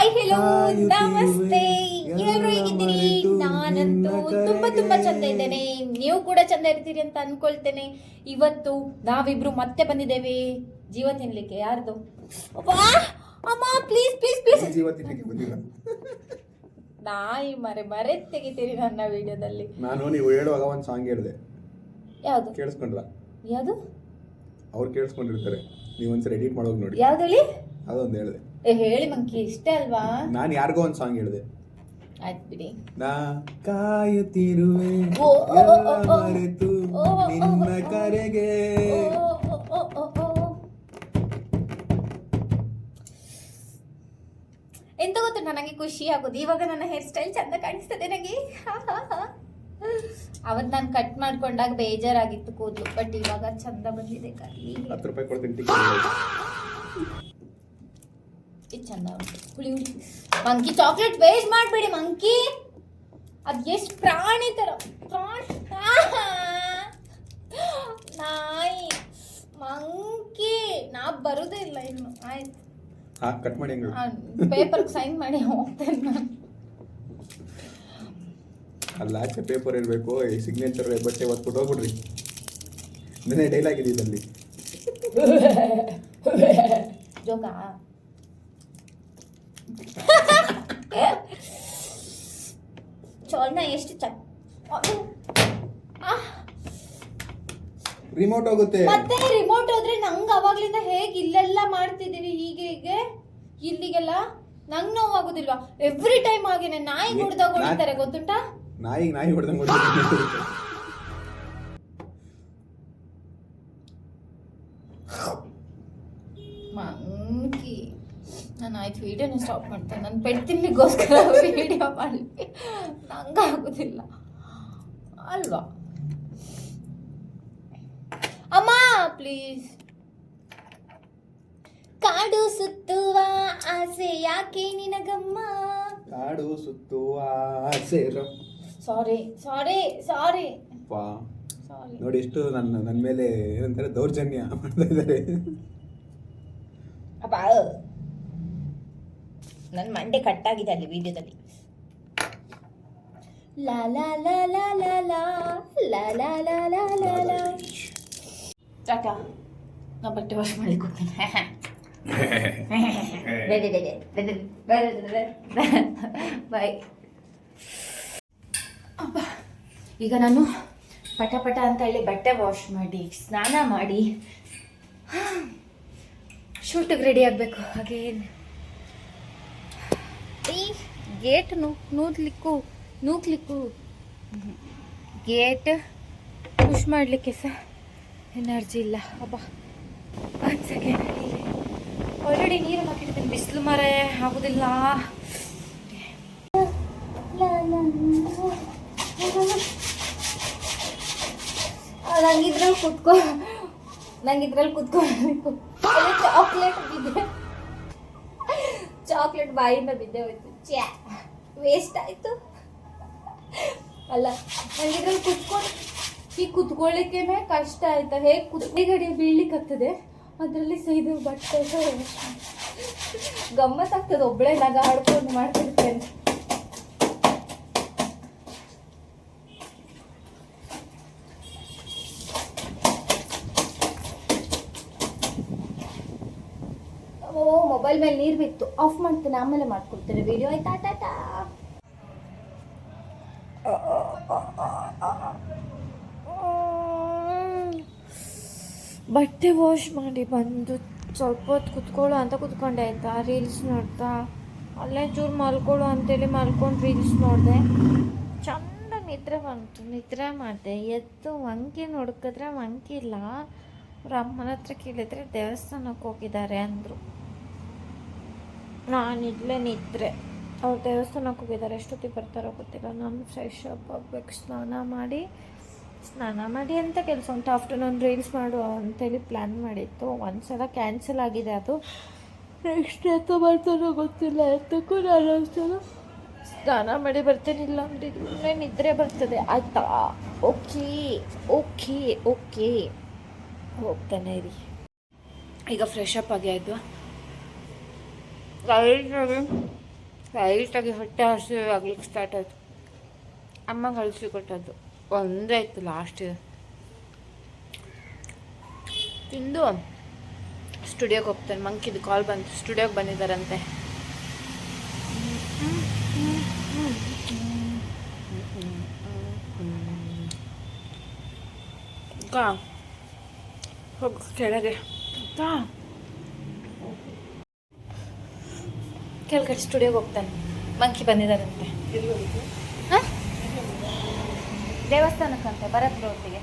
Hi hello ನಮಸ್ತೆ, ಎಲ್ಲರೂ ಹೇಗಿದ್ದೀರಿ? ನಾನಂತೂ ತುಂಬಾ ಚಂದ ಇದ್ದೇನೆ. ನೀವು ಕೂಡ ಚಂದ ಇರ್ತೀರಿ ಅಂತ ಅನ್ಕೊಳ್ತೇನೆ. ಇವತ್ತು ನಾವಿಬ್ರು ಮತ್ತೆ ಬಂದಿದ್ದೇವೆ ಜೀವ ತಿನ್ಲಿಕ್ಕೆ. ಯಾರ್ದು? ಅಮ್ಮ ಪ್ಲೀಸ್ ಪ್ಲೀಸ್ ಪ್ಲೀಸ್, ಜೀವ ತಿನ್ಲಿಕ್ಕೆ ಬಂದಿಲ್ಲ. ನಾಯಿ ಮರೆ ತೆಗಿತೀರಿ ನನ್ನ ವಿಡಿಯೋದಲ್ಲಿ. ನಾನು ನೀವು ಹೇಳುವಾಗ ಒಂದು ಸಾಂಗ್ ಹೇಳಿದೆ. ಯಾವುದು ಕೇಳಿಸ್ಕೊಂಡ್ರ? ಯಾವುದು? ಅವ್ರು ಕೇಳಿಸ್ಕೊಂಡಿರ್ತಾರೆ, ನೀವು ಒಂದ್ಸರಿ ಎಡಿಟ್ ಮಾಡೋಗಿ ನೋಡಿ. ಯಾವ್ದು ಹೇಳಿ? ಅದೊಂದು ಹೇಳಿದೆ. ಹೇಳಿ ಮಂಕಿ, ಇಷ್ಟೇ ಅಲ್ವಾ? ನಾನು ಯಾರಿಗೋ ಒಂದು ಸಾಂಗ್ ಹೇಳಿದೆ. ಆಯ್ತು ಬಿಡಿ. ನಾ ಕಾಯುತ್ತಿರುವೆ ಮರೆತು ನಿನ್ನ ಕರೆಗೆ. ಎಂತ ಗೊತ್ತು, ನನಗೆ ಖುಷಿ ಆಗೋದು ಇವಾಗ ನನ್ನ ಹೇರ್ ಸ್ಟೈಲ್ ಚಂದ ಕಾಣಿಸ್ತದೆ ನನಗೆ. ಅವತ್ತು ನಾನು ಕಟ್ ಮಾಡ್ಕೊಂಡಾಗ ಬೇಜಾರಾಗಿತ್ತು ಕೂದಲು, ಬಟ್ ಇವಾಗ ಚಂದ ಬಂದಿದೆ. 10 ರೂಪಾಯಿ ಕೊಡ್ತೀನಿ. ಇದು ಚಂದ ಉಂಟು. ಹುಳಿ ಮಂಕಿ, ಚಾಕ್ಲೇಟ್ ವೇಸ್ಟ್ ಮಾಡಬೇಡಿ ಮಂಕಿ. ಅದು ಎಷ್ಟು ಪ್ರಾಣಿ ತರ ನಾಯಿ ಮಂಕಿ. ನಾ ಬರುದೇ ಇಲ್ಲ ಇನ್ನು. ಆಯ್ತು, ಕಟ್ ಮಾಡಿ ಪೇಪರ್ ಸೈನ್ ಮಾಡಿ ಹೋಗ್ತೇನೆ ನಾನು. ಅಲ್ಲ, ಆಚೆ ಪೇಪರ್ ಇರಬೇಕು, ಸಿಗ್ನೇಚರ್ ಬಟ್ಟೆ ಒತ್ಬಿಟ್ಟು ಹೋಗ್ಬಿಡ್ರಿ. ನೆನೆ ಡೈಲಾಗ್ ಇದೆ ಇದರಲ್ಲಿ. ಜೋಗ ಚೋಲ್ನ ಎಷ್ಟು ರಿಮೋಟ್ ಹೋಗುತ್ತೆ. ಮತ್ತೆ ರಿಮೋಟ್ ಹೋದ್ರೆ ನಂಗೆ ಅವಾಗ್ಲಿಂದ ಹೇಗೆ ಇಲ್ಲೆಲ್ಲ ಮಾಡ್ತಿದ್ದೀವಿ ಹೀಗೆ ಇಲ್ಲಿಗೆಲ್ಲ ನಂಗೆ ನೋವಾಗುದಿಲ್ವಾ? ಎವ್ರಿ ಟೈಮ್ ಹಾಗೇನೆ ನಾಯಿ ಹೊಡೆದಾಗ ಹೊಡಿತಾರೆ, ಗೊತ್ತುಂಟಾ? ನಾಯಿ ಹೊಡೆದಂಗೆ ಮಂಕಿ. ನಾನು ಆಯ್ತು ವಿಡಿಯೋನ ಸ್ಟಾಪ್ ಮಾಡ್ತೇನೆ. ನಾನು ಪೆಡ್ತಿನ್ಲಿಗೋಸ್ಕರ ವಿಡಿಯೋ ಮಾಡಲಿಕ್ಕೆ ನಂಗೆ ಆಗುದಿಲ್ಲ ಅಲ್ವಾ? ಅಮ್ಮ ಪ್ಲೀಸ್. ಕಾಡು ಸುತ್ತುವ ಆಸೆ ಯಾಕೆ ನಿನಗಮ್ಮ? ಕಾಡು ಸುತ್ತುವ ಆಸೆ. ಸಾರಿ ಸಾರಿ ಸಾರಿ ಸಾರಿ. ನೋಡಿ ಎಷ್ಟು ನನ್ನ ಮೇಲೆ ಏನಂತಾರೆ ದೌರ್ಜನ್ಯ ಮಾಡ್ತಾ ಇದ್ದಾರೆ. ಅಪ್ಪ ನನ್ನ ಮಂಡೆ ಕಟ್ಟಾಗಿದೆ ಅಲ್ಲಿ ವಿಡಿಯೋದಲ್ಲಿ. ಲಾ ಲಾ ಲಾ ಲಾ ಲಾ ಲಾ ಲಾ ಲಾ ಲಾ ಲಾ ಲಾ ಲಾ. ಟಾಟಾ, ನಾ ಬಟ್ಟೆ ವಾಶ್ ಮಾಡ್ಲಿಕ್ಕೆ ಹೋಗ್ತೇನೆ. ಬಾಯ್. ಈಗ ನಾನು ಪಟ ಅಂತ ಹೇಳಿ ಬಟ್ಟೆ ವಾಶ್ ಮಾಡಿ ಸ್ನಾನ ಮಾಡಿ ಶೂಟಿಗೆ ರೆಡಿ ಆಗಬೇಕು. ಹಾಗೆ ಈ ಗೇಟ್ ನೂಕ್ಲಿಕ್ಕೂ ಗೇಟ್ ಪುಷ್ ಮಾಡಲಿಕ್ಕೆ ಸಹ ಎನರ್ಜಿ ಇಲ್ಲ. ಅಬ್ಬಾ, ಒಂದು ಸೆಕೆಂಡ್. ಆಲ್ರೆಡಿ ನೀರು ಹಾಕಿಡ್ತೀನಿ, ಬಿಸಿಲು ಮರ ಆಗೋದಿಲ್ಲ. ನಂಗಿದ್ರಲ್ಲಿ ಕುತ್ಕೊಳ್ಬೇಕು. ಚಾಕ್ಲೇಟ್ ಬಾಯಿಂದ ಬಿದ್ದೆ ಹೋಯ್ತು. ವೇಸ್ಟ್ ಆಯ್ತು ಅಲ್ಲ. ನಂಗಿದ್ರಲ್ಲಿ ಕುತ್ಕೊಳ್ಳಿಕ್ಕೆ ಕಷ್ಟ ಆಯ್ತಾ? ಹೇಗೆ ಕುತ್ತಿಗಡಿ ಬೀಳ್ಲಿಕ್ಕೆ ಆಗ್ತದೆ, ಅದರಲ್ಲಿ ಇದು ಬಟ್ಟೆ ಗಮ್ಮತ್ತಾಗ್ತದೆ. ಒಬ್ಬಳೇ ನಗ ಆಡ್ಕೊಂಡು ಮಾಡ್ತಿರ್ತೇನೆ. ಮೊಬೈಲ್ ಮೇಲೆ ನೀರು ಬಿತ್ತು, ಆಫ್ ಮಾಡ್ತೇನೆ, ಆಮೇಲೆ ಮಾಡ್ಕೊಡ್ತೇನೆ ವಿಡಿಯೋ. ಆಯ್ತಾ? ಟಾಟಾ. ಬಟ್ಟೆ ವಾಶ್ ಮಾಡಿ ಬಂದು ಸ್ವಲ್ಪ ಹೊತ್ತು ಕುತ್ಕೊಳ್ಳೋ ಅಂತ ಕುತ್ಕೊಂಡೆ. ಆಯಿತಾ? ರೀಲ್ಸ್ ನೋಡ್ತಾ ಅಲ್ಲೇ ಚೂರು ಮಲ್ಕೊಳ್ಳೋ ಅಂತೇಳಿ ಮಲ್ಕೊಂಡು ರೀಲ್ಸ್ ನೋಡಿದೆ. ಚಂದ ನಿದ್ರೆ ಬಂತು, ನಿದ್ರೆ ಮಾಡಿದೆ. ಎದ್ದು ಮಂಕಿ ಹುಡುಕಿದ್ರೆ ಮಂಕಿ ಇಲ್ಲ. ಅವ್ರ ಅಮ್ಮನ ಹತ್ರ ಕೇಳಿದ್ರೆ ದೇವಸ್ಥಾನಕ್ಕೆ ಹೋಗಿದ್ದಾರೆ ಅಂದರು. ನಾನಿಲ್ಲೇ ನಿದ್ರೆ. ಅವ್ರು ದೇವಸ್ಥಾನಕ್ಕೆ ಹೋಗಿದ್ದಾರೆ, ಎಷ್ಟೊತ್ತಿಗೆ ಬರ್ತಾರೋ ಗೊತ್ತಿಲ್ಲ. ನಾನು ಫ್ರೆಶ್ ಅಪ್ ಆಗಬೇಕು, ಸ್ನಾನ ಮಾಡಿ ಅಂತ ಕೆಲಸ ಉಂಟು. ಆಫ್ಟರ್ನೂನ್ ರೀಲ್ಸ್ ಮಾಡುವ ಅಂತೇಳಿ ಪ್ಲ್ಯಾನ್ ಮಾಡಿತ್ತು. ಒಂದ್ಸಲ ಕ್ಯಾನ್ಸಲ್ ಆಗಿದೆ. ಅದು ನೆಕ್ಸ್ಟ್ ಎತ್ತ ಬರ್ತಾನೋ ಗೊತ್ತಿಲ್ಲ. ಎತ್ತಕ್ಕೂ ನಾನು ಒಂದ್ಸಲ ಸ್ನಾನ ಮಾಡಿ ಬರ್ತೇನಿಲ್ಲ ಅಂದರೆ ಇಲ್ಲೇ ನಿದ್ರೆ ಬರ್ತದೆ. ಆಯ್ತಾ? ಓಕೆ ಓಕೆ ಓಕೆ, ಹೋಗ್ತಾನೆ ಇರಿ. ಈಗ ಫ್ರೆಶ್ ಅಪ್ ಆಗಿ ಆಯಿತು. ಲೈಟಾಗಿ ಹೊಟ್ಟೆ ಹಸಿವು ಆಗ್ಲಿಕ್ಕೆ ಸ್ಟಾರ್ಟ್ ಆಯಿತು. ಅಮ್ಮ ಕಳಿಸಿ ಕೊಟ್ಟದ್ದು ಒಂದೇ ಆಯಿತು ಲಾಸ್ಟ್ ತಿಂದು ಸ್ಟುಡಿಯೋಗೆ ಹೋಗ್ತೇನೆ. ಮಂಕಿದು ಕಾಲ್ ಬಂತು, ಸ್ಟುಡಿಯೋಗೆ ಬಂದಿದ್ದಾರಂತೆ. ಹೋಗು ಕೆಳಗೆ ಕೆಳಗಡೆ ಸ್ಟುಡಿಯೋಗೆ ಹೋಗ್ತಾನೆ. ಮಂಕಿ ಬಂದಿದ್ದಾರಂತೆ. ಹಾಂ, ದೇವಸ್ಥಾನಕ್ಕಂತೆ ಭರತ್ ಒಟ್ಟಿಗೆ.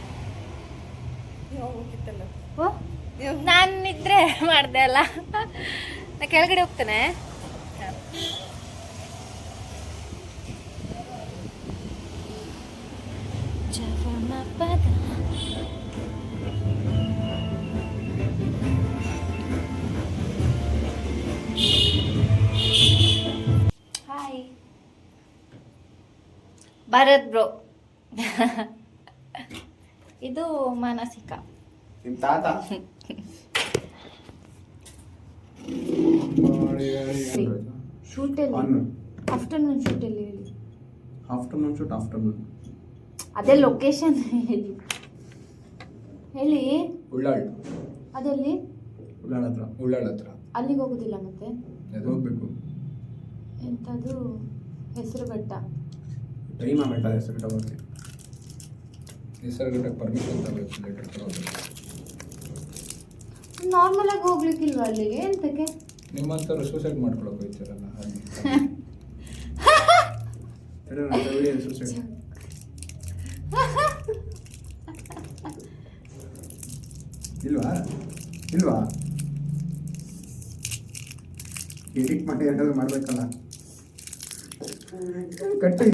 ಓ, ನಾನು ನಿದ್ರೆ ಮಾಡಿದೆ ಅಲ್ಲ. ನಾ ಕೆಳಗಡೆ ಹೋಗ್ತೇನೆ. Hi Bharat bro. ಇದು ಮಾನಸಿಕ ನಿಮ್ಮ ತಾತ. ಶೂಟಲ್ಲಿ ಆಫ್ಟರ್ನೂನ್ ಶೂಟಲ್ಲಿ ಹೇಳಿ. Afternoon shoot afternoon. ಅದೇ ಲೊಕೇಶನ್ ಹೇಳಿ. ಉಳ್ಳಾಳ್. ಅದೆಲ್ಲಿ? ಉಳ್ಳಾಳ್ ಹತ್ರ. ಅಲ್ಲಿಗೆ ಹೋಗುದಿಲ್ಲ ಮತ್ತೆ? ಹೋಗ್ಬೇಕು. ಎಂಥದ್ದು ಹೆಸರು ಬೆಟ್ಟ? ಟೈಮ್ ಆಗಬೇಕಾದ ಹೆಸರು ಗಿಟ್ಟ ಹೆಸರು ಗಿಟ್ಟಕ್ಕೆ ಪರ್ಮಿಷನ್ ತಗೋಬೇಕು. ಲೆಟರ್ ತಗೋಬೇಕು. ನಾರ್ಮಲ್ ಆಗಿ ಹೋಗ್ಲಿಕ್ಕಿಲ್ವಾ ಅಲ್ಲಿಗೆ? ಎಂತಕ್ಕೆ? ನಿಮ್ಮಂಥವ್ರು ಸೂಸೈಡ್ ಮಾಡ್ಕೊಳಕ್ಕೆ ಹೋಗ್ತಾರಲ್ಲ ಹಾಗೆ ಸೂಸೈಡ್. ಇಲ್ವಾ ಇಲ್ವಾ ಎಡಿಟ್ ಮಾಡಿ ಏನಾದ್ರು ಮಾಡ್ಬೇಕಲ್ಲ. ಕಟ್ಟಿ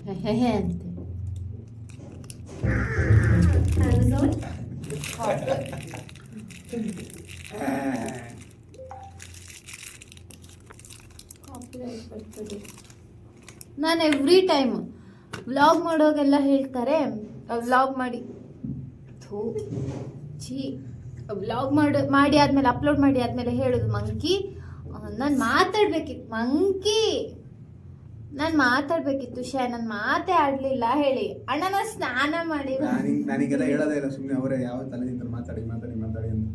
ನಾನು ಎವ್ರಿ ಟೈಮ್ ವ್ಲಾಗ್ ಮಾಡೋಗೆಲ್ಲ ಹೇಳ್ತಾರೆ, ವ್ಲಾಗ್ ಮಾಡಿ ವ್ಲಾಗ್ ಮಾಡಿ ಆದ್ಮೇಲೆ ಅಪ್ಲೋಡ್ ಮಾಡಿ ಆದ್ಮೇಲೆ ಹೇಳೋದು, ಮಂಕಿ ನಾನು ಮಾತಾಡ್ಬೇಕಿತ್ತು, ಮಂಕಿ ನಾನು ಮಾತಾಡ್ಬೇಕಿತ್ತು, ನಾನು ಮಾತೇ ಆಡ್ಲಿಲ್ಲ ಹೇಳಿ. ಅಣ್ಣ ನಾನು ಸ್ನಾನ ಮಾಡಿ ನನಗೆಲ್ಲ ಹೇಳೋದೇ ಇಲ್ಲ, ಸುಮ್ಮನೆ ಅವರೇ ಯಾವ ತಲೆದಿಂದ ಮಾತಾಡಿ ಮಾತಾಡಿ ಮಾತಾಡಿ ಅಂತ.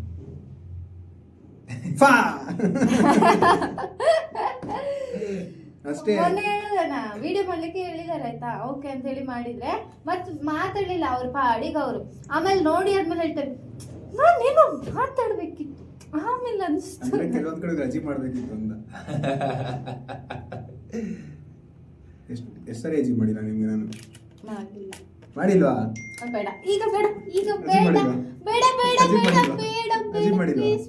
ಅಷ್ಟೇ ಮೊನ್ನೆ ಹೇಳಿದಣ್ಣ, ವಿಡಿಯೋ ಮಾಡ್ಲಿಕ್ಕೆ ಹೇಳಿದಾರೆ ಆಯ್ತಾ, ಓಕೆ ಅಂತ ಹೇಳಿ ಮಾಡಿದ್ರೆ ಮತ್ ಮಾತಾಡ್ಲಿಲ್ಲ ಅವ್ರ ಪಾಡಿಗೆ ಅವರು. ಆಮೇಲೆ ನೋಡಿ ಆದ್ಮೇಲೆ ಹೇಳ್ತಾರೆ ನಾನೇನು ಮಾತಾಡ್ಬೇಕಿತ್ತು, ಆಮೇಲೆ ಅನ್ಸ್ತು ಕೆಲವೊಂದ್ ಕಡೆ ರಜೆ ಮಾಡ್ಬೇಕಿತ್ತು ಅಂತ. ಎಷ್ಟು ಸರಿ ರಜೆ ಮಾಡಿಲ್ಲ ನಿಮ್ಗೆ? ನಾನು ಮಾಡಿಲ್ವಾ? ಬೇಡ ಈಗ, ಬೇಡ ಈಗ, ಬೇಡ ಬೇಡ ಬೇಡ ಬೇಡ ಬೇಡ ಪ್ಲೀಸ್.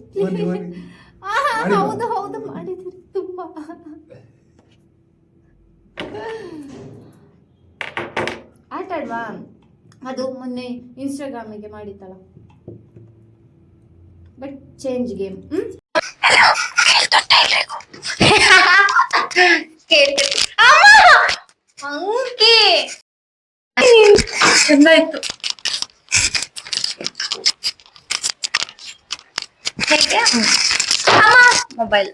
ಹೌದು ಹೌದು ಮಾಡಿದ್ರಿ ತುಂಬಾ. ಆಟ ಆಡ್ವಾ? ಅದು ಮೊನ್ನೆ ಇನ್ಸ್ಟಾಗ್ರಾಮಿಗೆ ಮಾಡಿತ್ತಲ್ಲ, ಬಟ್ ಚೇಂಜ್ ಗೇಮ್. ಚೆಂದಾಯ್ತು. ಮೊಬೈಲ್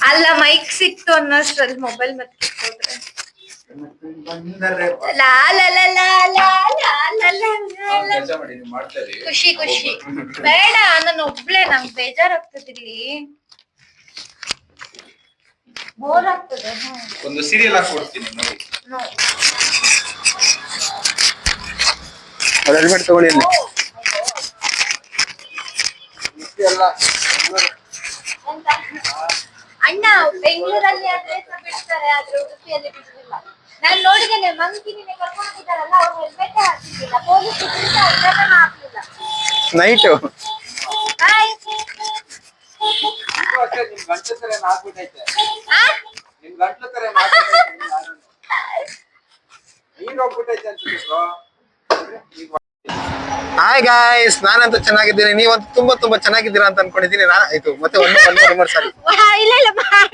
ಅಲ್ಲ, ಮೈಕ್ ಸಿಕ್ತು ಅನ್ನೋಷ್ಟ್ರಲ್ಲಿ ಮೊಬೈಲ್ ಮತ್ತೆ ಕಿತ್ಕೊಂಡ್ರೆ ಖುಷಿ ಖುಷಿ. ಬೇಡ, ನಾನು ಒಬ್ಳೆ, ನಂಗೆ ಬೇಜಾರಾಗ್ತದೆ ಇಲ್ಲಿ, ಬೋರ್ ಆಗ್ತದೆ. ಒಂದು ಸೀರಿಯಲ್ ಹಾಕೊಡ್ತೀನಿ ನೋಡಿ. ಹೆಲ್ಮೆಟ್ ತಗೊಳ್ಳಿ. ಅಣ್ಣ ಬೆಂಗಳೂರಲ್ಲಿ ಅಡ್ರೆಸ್ ಬಿಡ್ತಾರೆ, ಆದ್ರೆ ಉಡುಪಿಯಲ್ಲಿ ಬಿಡುದಿಲ್ಲ. ನಾನು ನೋಡಿದ್ದೇನೆ, ಮಂಕಿ ನಿನ್ನೆ ಕರ್ಕೊಂಡು ಹೋಗಿದ್ದಾರಲ್ಲ, ಅವ್ರು ಹೆಲ್ಮೆಟ್ ಹಾಕಿದ್ದಿಲ್ಲ, ಪೊಲೀಸ್ ಹಾಕ್ಲಿಲ್ಲ. ನೈಟ್ ಹಾಯ್, ಹಾಯ್ ಗಾಯ್ಸ್, ನಾನಂತೂ ಚೆನ್ನಾಗಿದ್ದೀನಿ, ನೀವಂತೂ ತುಂಬಾ ತುಂಬಾ ಚೆನ್ನಾಗಿದ್ದೀರಾ ಅಂತ ಅನ್ಕೊಂಡಿದ್ದೀನಿ. ಆಯ್ತು ಮತ್ತೆ ಒನ್ ಸಾರಿ.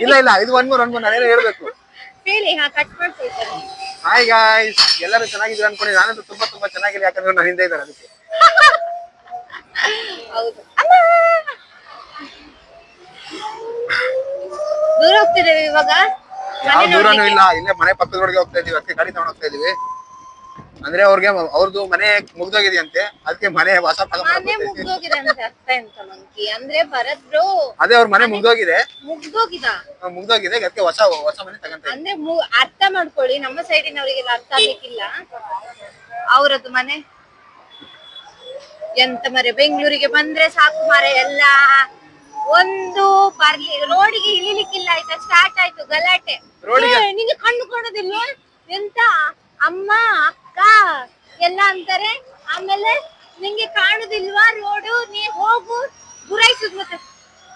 ಇಲ್ಲ ಇಲ್ಲ, ಇದು ಒನ್ ಮೋರ್ ನಾನೇನೋ ಹೇಳ್ಬೇಕು. ಹಾಯ್ ಗಾಯ್ಸ್, ಎಲ್ಲರೂ ಚೆನ್ನಾಗಿದ್ದೀರಾ ಅನ್ಕೊಂಡಿದ್ದೀನಿ. ನಾನಂತೂ ತುಂಬಾ ತುಂಬಾ ಚೆನ್ನಾಗಿದೆ, ಯಾಕಂದ್ರೆ ನಾನು ಹಿಂದೆ ಇದ್ದಾರೆ ಅದಕ್ಕೆ. ದೂರ ಹೋಗ್ತಿದ್ದೇವೆ ಇವಾಗ. ಯಾವ ದೂರನೂ ಇಲ್ಲ, ಇಲ್ಲೇ ಮನೆ ಪಕ್ಕದೊಳಗೆ ಹೋಗ್ತಾ ಇದೀವಿ, ಅದಕ್ಕೆ ಗಾಡಿ ತಗೊಂಡ್ ಹೋಗ್ತಾ ಇದೀವಿ. ಅಂದ್ರೆ ಅವ್ರದ್ದು ಮನೆ ಮುಗ್ದೋಗಿದೆಯಂತೆ, ಅದಕ್ಕೆ ಮನೆ ಹೊಸ ಮನೆ ಮುಗ್ದೋಗಿದೆ ಅಂತ ಅರ್ಥ ಎಂತ ಮಂಕಿ ಅಂದ್ರೆ ಭರತ್ ಬ್ರೋ ಅದೇ ಅವ್ರ ಮನೆ ಮುಗ್ದೋಗಿದೆ, ಮುಗ್ದೋಗಿದ ಅದಕ್ಕೆ ಹೊಸ ಮನೆ ತಗಂತ ಅಂದ್ರೆ ಅರ್ಥ ಮಾಡ್ಕೊಳ್ಳಿ, ನಮ್ಮ ಸೈಡಿನವರಿಗೆಲ್ಲ ಅರ್ಥ ಆಗ್ಲಿಕ್ಕಿಲ್ಲ. ಅವ್ರದ್ದು ಮನೆ ಎಂತ ಮರೆ, ಬೆಂಗಳೂರಿಗೆ ಬಂದ್ರೆ ಸಾಕು ಮರೆ ಎಲ್ಲ ಒಂದು ಬರ್ಲಿ, ರೋಡಿಗೆ ಇಳಿಲಿಕ್ಕಿಲ್ಲ ಆಯ್ತಾ, ಸ್ಟಾರ್ಟ್ ಆಯ್ತು ಗಲಾಟೆ. ನಿಂಗೆ ಕಣ್ಣು ಕಾಣೋದಿಲ್ಲ ಎಂತ ಅಮ್ಮ ಅಕ್ಕ ಎಲ್ಲ ಅಂತಾರೆ, ಆಮೇಲೆ ನಿಂಗೆ ಕಾಣುದಿಲ್ವಾ ರೋಡು, ನೀ ಹೋಗು ಗುರಾಯಿಸುದು, ಮತ್ತೆ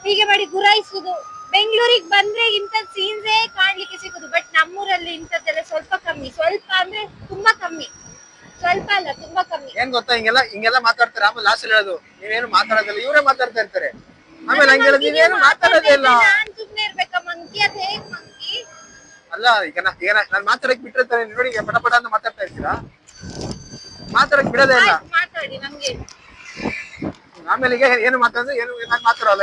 ಹೀಗೆ ಮಾಡಿ ಗುರಾಯಿಸುದು. ಬೆಂಗಳೂರಿಗೆ ಬಂದ್ರೆ ಇಂಥ ಸೀನ್ಸೇ ಕಾಣ್ಲಿಕ್ಕೆ ಸಿಗುದು, ಬಟ್ ನಮ್ಮೂರಲ್ಲಿ ಇಂಥದ್ದೆಲ್ಲ ಸ್ವಲ್ಪ ಕಮ್ಮಿ, ಸ್ವಲ್ಪ ಅಂದ್ರೆ ತುಂಬಾ ಕಮ್ಮಿ, ಸ್ವಲ್ಪ ಅಲ್ಲ ತುಂಬಾ ಕಮ್ಮಿ. ಏನ್ ಗೊತ್ತಾ, ಹಿಂಗೆಲ್ಲ ಮಾತಾಡ್ತಾರೆ, ಆಮೇಲೆ ಲಾಸ್ಟ್ ಹೇಳೋದು ನೀವೇನು ಮಾತಾಡೋದಿಲ್ಲ, ಇವರೇ ಮಾತಾಡ್ತಾ ಇರ್ತಾರೆ. ಆಮೇಲೆ ಹಂಗೆಲ್ಲ ನೀವೇನು ಮಾತಾಡೋದೇ ಇಲ್ಲ. ನಾನ್ ಸುಮ್ನೆ ಇರ್ಬೇಕಾ ಮಂಕಿ, ಅದ್ ಹೇಗ್ ಮಂಕಿ? ಅಲ್ಲ ಈಗ ನಾನ್ ಮಾತಾಡಕ್ ಬಿಟ್ಟಿರ್ತಾರೆ ನೋಡಿ, ಪಟ ಪಟ ಅಂತ ಮಾತಾಡ್ತಾ ಇರ್ತೀರಾ, ಮಾತಾಡಕ್ ಬಿಡೋದೇ ಇಲ್ಲ. ಮಾತಾಡಿ ನಮ್ಗೆ. ಆಮೇಲೆ ಈಗ ಏನು ಮಾತಾಡಿದ್ರೆ ಏನು ಮಾತಾಡಲ್ಲ.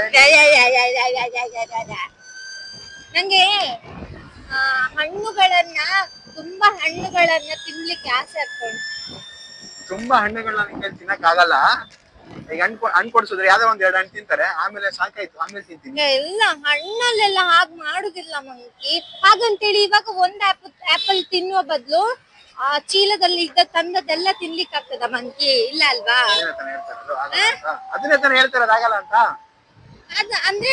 ನಂಗೆ ಹಣ್ಣುಗಳನ್ನ ತುಂಬಾ ಹಣ್ಣುಗಳನ್ನ ತಿನ್ಲಿಕ್ಕೆ ಆಸೆ ಆಗ್ತದೆ. ತುಂಬಾ ಹಣ್ಣುಗಳನ್ನ ತಿನ್ನಕ್ ಆಗಲ್ಲ. ಈಗ ಹಣ್ಣು ಕೊಡ್ಸಿದ್ರೆ ಯಾವ್ದೋ ಒಂದ್ 2 ಹಣ್ಣು ತಿಂತಾರೆ, ಆಮೇಲೆ ಸಾಕಾಯ್ತು ಆಮೇಲೆ ತಿಂತೀನಿ. ಎಲ್ಲ ಹಣ್ಣಲ್ಲೆಲ್ಲ ಹಾಗ್ ಮಾಡುದಿಲ್ಲ ಮಂಕಿ. ಹಾಗಂತೇಳಿ ಇವಾಗ ಒಂದ್ ಆಪಲ್ ತಿನ್ನುವ ಬದ್ಲು ಆ ಚೀಲದಲ್ಲಿ ಇದ್ದ ತಂದದೆಲ್ಲ ತಿನ್ಲಿಕ್ಕೆ ಆಗ್ತದ ಮಂಕಿ? ಇಲ್ಲ ಅಲ್ವಾ? ಅದನ್ನೇ ತಾನೇ ಹೇಳ್ತಾರೆ ಆಗಲ್ಲ ಅಂತ. ಅದ ಅಂದ್ರೆ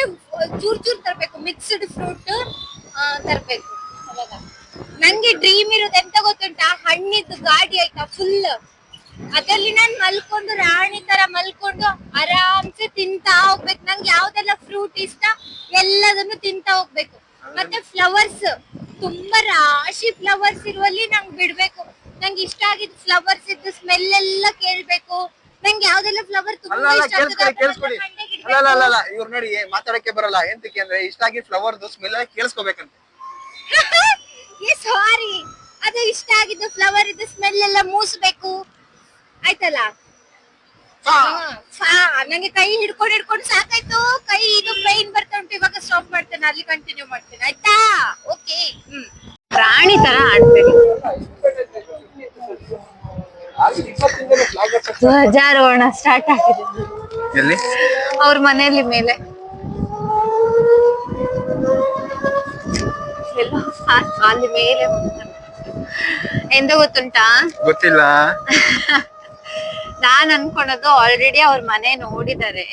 ಚೂರ್ ಚೂರ್ ತರ್ಬೇಕು, ಮಿಕ್ಸ್ಡ್ ಫ್ರೂಟ್ ತರ್ಬೇಕು. ಅವಾಗ ನಂಗೆ ಡ್ರೀಮ್ ಇರೋದು ಎಂತ ಗೊತ್ತುಂಟಾ, ಹಣ್ಣಿದ್ದು ಗಾಡಿ ಆಯ್ತಾ ಫುಲ್, ಅದ್ರಲ್ಲಿ ನಾನ್ ಮಲ್ಕೊಂಡು ರಾಣಿ ತರ ಮಲ್ಕೊಂಡು ಆರಾಮ್ಸೆ ತಿಂತಾ ಹೋಗ್ಬೇಕು. ನಂಗೆ ಯಾವ್ದೆಲ್ಲ ಫ್ರೂಟ್ ಇಷ್ಟ ಎಲ್ಲದನ್ನು ತಿಂತಾ ಹೋಗ್ಬೇಕು. ಮತ್ತೆ ಫ್ಲವರ್ಸ್ ತುಂಬಾ ರಾಶಿ ಫ್ಲವರ್ಸ್ ಇರುವಲ್ಲಿ ನಂಗೆ ಬಿಡ್ಬೇಕು. ನಂಗೆ ಇಷ್ಟ ಆಗಿದ್ ಫ್ಲವರ್ಸ್ ಇದ್ದು ಸ್ಮೆಲ್ ಎಲ್ಲ ಕೇಳ್ಬೇಕು. ನಂಗೆ ಯಾವ್ದೆಲ್ಲ ಫ್ಲವರ್ ತುಂಬಾ ಇಷ್ಟ ಕೇಳಿಸ್ಕೊಳ್ಳಿ. ಅಲ್ಲ ಇವ್ರು ನೋಡಿ ಮಾತಾಡಕ್ಕೆ ಬರಲ್ಲ, ಎಂತಕ್ಕೆ ಅಂದ್ರೆ ಇಷ್ಟ ಆಗಿ ಫ್ಲವರ್ ಸ್ಮೆಲ್ ಕೇಳಿಸ್ಕೋಬೇಕಂತ. ಸಾರಿ, ಅದು ಇಷ್ಟ ಆಗಿದ್ದು ಫ್ಲವರ್ ಇದ್ದು ಸ್ಮೆಲ್ ಎಲ್ಲ ಮೂಸ್ಬೇಕು ಆಯ್ತಲ್ಲ. ನಂಗೆ ಕೈ ಹಿಡ್ಕೊಂಡು ಸಾಕಾಯ್ತು, ಕೈ ಇದು ಪೈನ್ ಬರ್ತಾ ಉಂಟು. ಇವಾಗ ಸ್ಟಾಪ್ ಮಾಡ್ತೇನೆ, ಅಲ್ಲಿ ಕಂಟಿನ್ಯೂ ಮಾಡ್ತೇನೆ ಆಯ್ತಾ? ಓಕೆ. ಪ್ರಾಣಿ ತರ ಆಡ್ಬೇಕು. ಧ್ವಜಾರೋಹಣ ಸ್ಟಾರ್ಟ್ ಆಗಿದೆ ಎಲ್ಲಿ? ಅವ್ರ ಮನೆಯಲ್ಲಿ ಮೇಲೆ ಅಲ್ಲಿ ಮೇಲೆ ಎಂತ ಗೊತ್ತುಂಟಾ? ಗೊತ್ತಿಲ್ಲ. ನಾನ್ ಅನ್ಕೊಂಡದ್ದು ಆಲ್ರೆಡಿ ಅವ್ರ ಮನೆ ನೋಡಿದಾರೆ,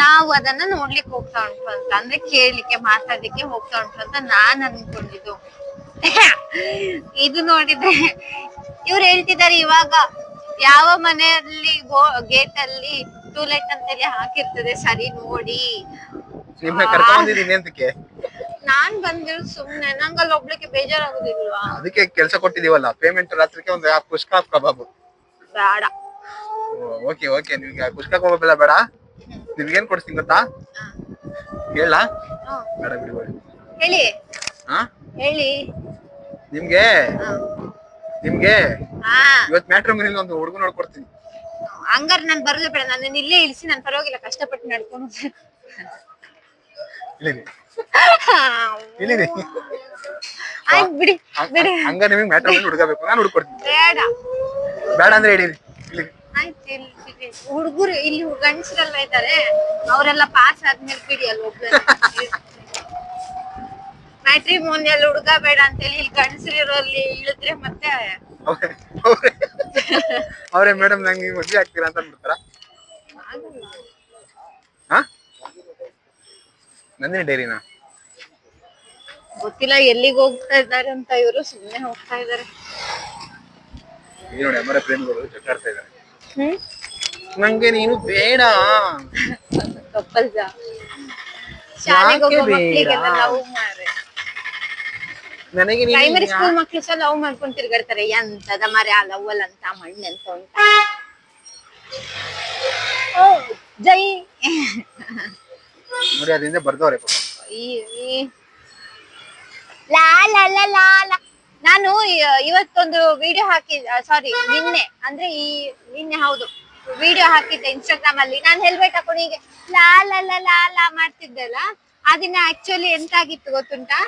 ನಾವು ಅದನ್ನ ನೋಡ್ಲಿಕ್ಕೆ ಹೋಗ್ತಾ ಉಂಟು ಅಂತ, ಅಂದ್ರೆ ಕೇಳ್ಲಿಕ್ಕೆ ಮಾತಾಡ್ಲಿಕ್ಕೆ ಹೋಗ್ತಾ ಉಂಟು ಅಂತ ನಾನ್ ಅನ್ಕೊಂಡಿದ್ದು. ಇದು ನೋಡಿದ್ರೆ ಇವ್ರು ಹೇಳ್ತಿದ್ದಾರೆ ಇವಾಗ ಯಾವ ಮನೆಯಲ್ಲಿ ಗೇಟ್ ಅಲ್ಲಿ ಟೂಲೆಟ್ ಅಂತೇಳಿ ಹಾಕಿರ್ತದೆ, ಸರಿ ನೋಡಿ. ನಾನ್ ಬಂದಿರೋ ಸುಮ್ನೆ, ನಂಗಲ್ಲಿ ಒಬ್ಳಿಗೆ ಬೇಜಾರಾಗುದಿಲ್ವಾ? ಅದಕ್ಕೆ ಕೆಲಸ ಕೊಟ್ಟಿದೀವಲ್ಲ, ಪೇಮೆಂಟ್ ರಾತ್ರಿಗೆ ಒಂದು ಕುಷ್ಕಾ ಕಬಾಬ್ ಬೇಡ. ಓಕೆ ನಿಮ್ಗೆ ಕುಷ್ಕಾ ಕಬಾಬ್ ಎಲ್ಲ ಬೇಡ, ನಿಮ್ಗೇನ್ ಕೊಡ್ತೀನಿ ಗೊತ್ತಾ? ಹೇಳ ಬೇಡ ಬಿಡಿ. ಹೇಳಿ ಹೇಳಿ. ನಿಮ್ಗೆ ಇವತ್ ಮ್ಯಾಟ್ರಿಮೋನಿಯಲ್ಲಿ ಒಂದು ಹುಡುಗ ನೋಡ್ಕೊಡ್ತೀನಿ. ಹಂಗಾರ ನಾನ್ ಬರ್ಲಿ ಬೇಡ, ನಾನು ಇಲ್ಲೇ ಇಳಿಸಿ, ನಾನು ಪರವಾಗಿಲ್ಲ, ಕಷ್ಟಪಟ್ಟು ನಡ್ಕೊಂಡು ಬಿಡಿ ಬಿಡಿ. ಹಂಗ ನಿಮಗೆ ಮ್ಯಾಟ್ರಿಮೋನಿ ಹುಡುಗ ಬೇಕು, ನಾನು ಹುಡುಕೊಡ್ತೀನಿ. ಬೇಡ ಅಂದ್ರೆ ಹೇಳಿ. ಹುಡುಗರು ಇಲ್ಲಿ ಗಂಡಸರೆಲ್ಲ ಇದ್ದಾರೆ, ಅವರೆಲ್ಲ ಪಾಸ್ ಆದ್ಮೇಲೆ ಬಿಡಿ. ಅಲ್ಲಿ ಒಬ್ಬ ಮ್ಯಾಟ್ರಿಮೋನಿಯಲ್ ಹುಡುಗ ಬೇಡ ಅಂತೇಳಿ ಇಲ್ಲಿ ಗಂಡಸರಿರೋಲ್ಲಿ ಇಳಿದ್ರೆ ಮತ್ತೆ ಅವರೇ ಮೇಡಮ್ ನಂಗೆ ಮದ್ವೆ ಆಗ್ತೀರಾ ಅಂತ ಅಂದ್ಬಿಡ್ತಾರ. ನಂದಿನಿ ಡೈರಿನಾ ಗೊತ್ತಿಲ್ಲ ಎಲ್ಲಿಗೆ ಹೋಗ್ತಾ ಇದ್ದಾರೆ ಅಂತ. ಇವರು ಸುಮ್ಮನೆ ಹೋಗ್ತಾ ಇದ್ದಾರೆ. ನೋಡಿ ಅಮರ ಪ್ರೇಮಿಗಳು ಜೊತೆ ಇದ್ದಾರೆ. ನಂಗೆ ನೀನು ಬೇಡ. ಕಪ್ಪಲ್ಸ ಶಾಲೆಗೆ ಹೋಗೋ ಮಕ್ಕಳಿಗೆಲ್ಲ ಲವ್ ಮಾರೆ. ನನಗೆ ಪ್ರೈಮರಿ ಸ್ಕೂಲ್ ಮಕ್ಕಳು ಸಹ ಲವ್ ಮಾಡ್ಕೊಂಡು ತಿರ್ಗಾಡ್ತಾರೆ. ಎಂತದ ಮಾರೆ ಆ ಲವ್ ಅಲ್ಲ ಅಂತ ಮಣ್ಣು ಅಂತ ಉಂಟ. ಜೈ ನೋಡಿ ಅದರಿಂದ ಬರ್ದವ್ರೆ ಲಾ ಲಾ ಲಾ ಲಾ ಲಾ. ನಾನು ಇವತ್ತೊಂದು ವಿಡಿಯೋ ಸಾರಿ ನಿನ್ನೆ ಹೌದು ವಿಡಿಯೋ ಹಾಕಿದ್ದೆ ಇನ್ಸ್ಟಾಗ್ರಾಮ್ ಅಲ್ಲಿ. ನಾನು ಹೆಲ್ಮೆಟ್ ಹಾಕೊಂಡು ಹೀಗೆ ಲಾ ಲಾ ಲಾ ಲಾ ಲಾ ಮಾಡ್ತಿದ್ದೆಲ್ಲ, ಅದನ್ನ ಆಕ್ಚುಲಿ ಎಂತ ಆಗಿತ್ತು ಗೊತ್ತುಂಟಾ?